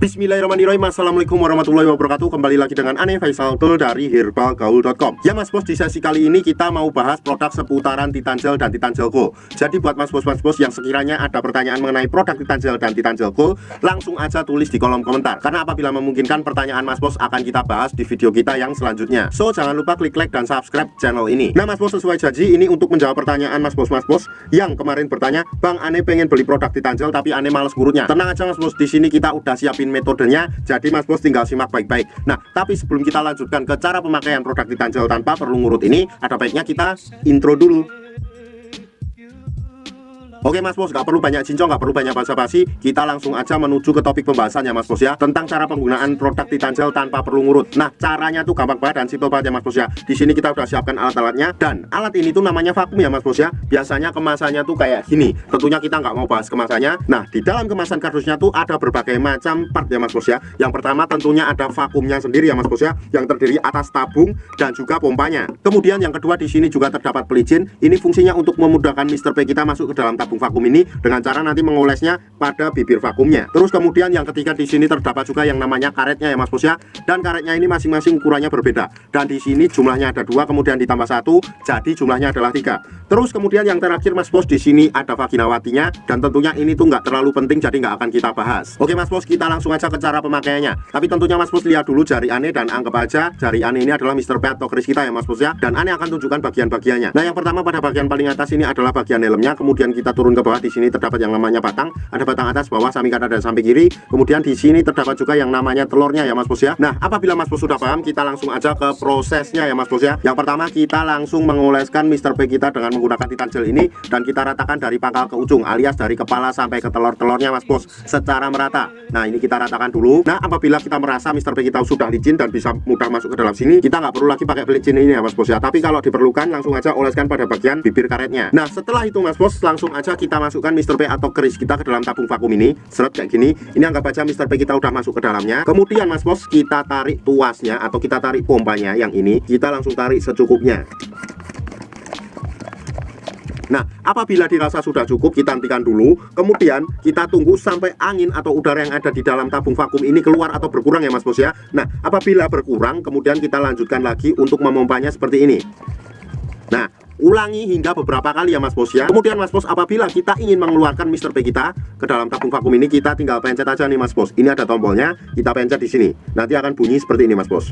Bismillahirrahmanirrahim. Assalamualaikum warahmatullahi wabarakatuh. Kembali lagi dengan Ane Faisal Tul dari herbalgaul.com. Ya mas bos, di sesi kali ini kita mau bahas produk seputaran Titan Gel dan Titan Gel Gold. Jadi buat mas bos yang sekiranya ada pertanyaan mengenai produk Titan Gel dan Titan Gel Gold, langsung aja tulis di kolom komentar. Karena apabila memungkinkan, pertanyaan mas bos akan kita bahas di video kita yang selanjutnya. So jangan lupa klik like dan subscribe channel ini. Nah mas bos, sesuai janji ini untuk menjawab pertanyaan mas bos yang kemarin bertanya, Bang Ane pengen beli produk Titan Gel tapi Ane males ngurutnya. Tenang aja mas bos, di sini kita udah siapin metodenya, jadi mas bos tinggal simak baik-baik. Nah tapi sebelum kita lanjutkan ke cara pemakaian produk Titan Gel tanpa perlu ngurut ini, ada baiknya kita intro dulu. Oke mas bos, gak perlu banyak cincong, gak perlu banyak basa-basi, kita langsung aja menuju ke topik pembahasan ya mas bos ya, tentang cara penggunaan produk Titan Gel tanpa perlu ngurut. Nah caranya tuh gampang banget dan simple banget ya mas bos ya. Di sini kita udah siapkan alat-alatnya, dan alat ini tuh namanya vakum ya mas bos ya. Biasanya kemasannya tuh kayak gini. Tentunya kita nggak mau bahas kemasannya. Nah di dalam kemasan kardusnya tuh ada berbagai macam part ya mas bos ya. Yang pertama tentunya ada vakumnya sendiri ya mas bos ya, yang terdiri atas tabung dan juga pompanya. Kemudian yang kedua, di sini juga terdapat pelicin. Ini fungsinya untuk memudahkan Mr. P kita masuk ke dalam tabung vakum ini dengan cara nanti mengolesnya pada bibir vakumnya. Terus kemudian yang ketiga, di sini terdapat juga yang namanya karetnya ya mas bos ya. Dan karetnya ini masing-masing ukurannya berbeda. Dan di sini jumlahnya ada 2, kemudian ditambah 1, jadi jumlahnya adalah 3. Terus kemudian yang terakhir mas bos, di sini ada vaginawatinya, dan tentunya ini tuh nggak terlalu penting, jadi nggak akan kita bahas. Oke mas bos, kita langsung aja ke cara pemakaiannya. Tapi tentunya mas bos lihat dulu jari Ane dan anggap aja jari Ane ini adalah Mr. P atau keris kita ya mas bos ya. Dan Ane akan tunjukkan bagian-bagiannya. Nah yang pertama pada bagian paling atas ini adalah bagian helmnya, kemudian kita turun ke bawah. Di sini terdapat yang namanya batang, ada batang atas, bawah, samping kanan dan samping kiri. Kemudian di sini terdapat juga yang namanya telurnya ya mas bos ya. Nah apabila mas bos sudah paham, kita langsung aja ke prosesnya ya mas bos ya. Yang pertama kita langsung mengoleskan Mr. P kita dengan menggunakan Titan Gel ini, dan kita ratakan dari pangkal ke ujung, alias dari kepala sampai ke telur-telurnya mas bos, secara merata. Nah ini kita ratakan dulu. Nah apabila kita merasa Mr. P kita sudah licin dan bisa mudah masuk ke dalam sini, kita nggak perlu lagi pakai pelicin ini ya mas bos ya. Tapi kalau diperlukan, langsung aja oleskan pada bagian bibir karetnya. Nah setelah itu mas bos, langsung aja kita masukkan Mr. P atau keris kita ke dalam tabung vakum ini. Seret kayak gini. Ini anggap aja Mr. P kita udah masuk ke dalamnya. Kemudian mas bos, kita tarik tuasnya atau kita tarik pompanya yang ini. Kita langsung tarik secukupnya. Nah apabila dirasa sudah cukup, kita hentikan dulu. Kemudian kita tunggu sampai angin atau udara yang ada di dalam tabung vakum ini keluar atau berkurang ya mas bos ya. Nah apabila berkurang, kemudian kita lanjutkan lagi untuk memompanya seperti ini. Nah ulangi hingga beberapa kali ya mas bos ya. Kemudian mas bos, apabila kita ingin mengeluarkan Mr. P kita ke dalam tabung vakum ini, kita tinggal pencet aja nih mas bos. Ini ada tombolnya, kita pencet di sini. Nanti akan bunyi seperti ini mas bos.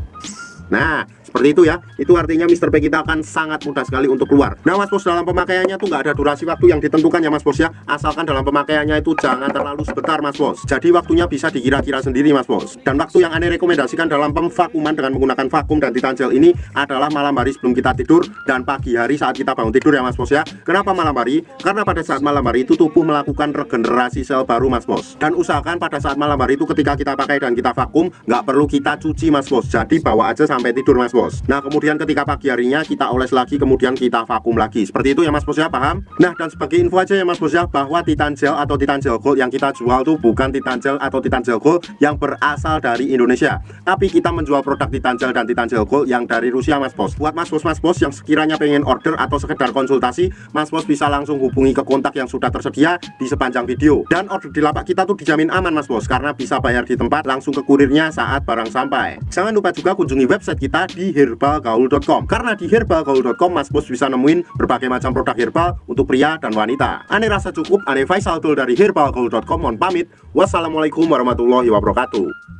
Nah seperti itu ya. Itu artinya Mr. P kita akan sangat mudah sekali untuk keluar. Nah mas bos, dalam pemakaiannya tuh nggak ada durasi waktu yang ditentukan ya mas bos ya. Asalkan dalam pemakaiannya itu jangan terlalu sebentar mas bos. Jadi waktunya bisa dikira-kira sendiri mas bos. Dan waktu yang Ane rekomendasikan dalam pemvakuman dengan menggunakan vakum dan Titan Gel ini adalah malam hari sebelum kita tidur dan pagi hari saat kita bangun tidur ya mas bos ya. Kenapa malam hari? Karena pada saat malam hari itu tubuh melakukan regenerasi sel baru mas bos. Dan usahakan pada saat malam hari itu ketika kita pakai dan kita vakum, nggak perlu kita cuci mas bos. Jadi bawa aja sampai tidur mas bos. Nah kemudian ketika pagi harinya kita oles lagi, kemudian kita vakum lagi. Seperti itu ya mas bos ya, paham? Nah dan sebagai info aja ya mas bos ya, bahwa Titan Gel atau Titan Gel Gold yang kita jual tuh bukan Titan Gel atau Titan Gel Gold yang berasal dari Indonesia, tapi kita menjual produk Titan Gel dan Titan Gel Gold yang dari Rusia mas bos. Buat mas bos yang sekiranya pengen order atau sekedar konsultasi, mas bos bisa langsung hubungi ke kontak yang sudah tersedia di sepanjang video. Dan order di lapak kita tuh dijamin aman mas bos, karena bisa bayar di tempat langsung ke kurirnya saat barang sampai. Jangan lupa juga kunjungi website kita di herbalgaul.com, karena di herbalgaul.com mas bos bisa nemuin berbagai macam produk herbal untuk pria dan wanita. Ane rasa cukup. Ane Faisal Tul dari herbalgaul.com mohon pamit. Wassalamualaikum warahmatullahi wabarakatuh.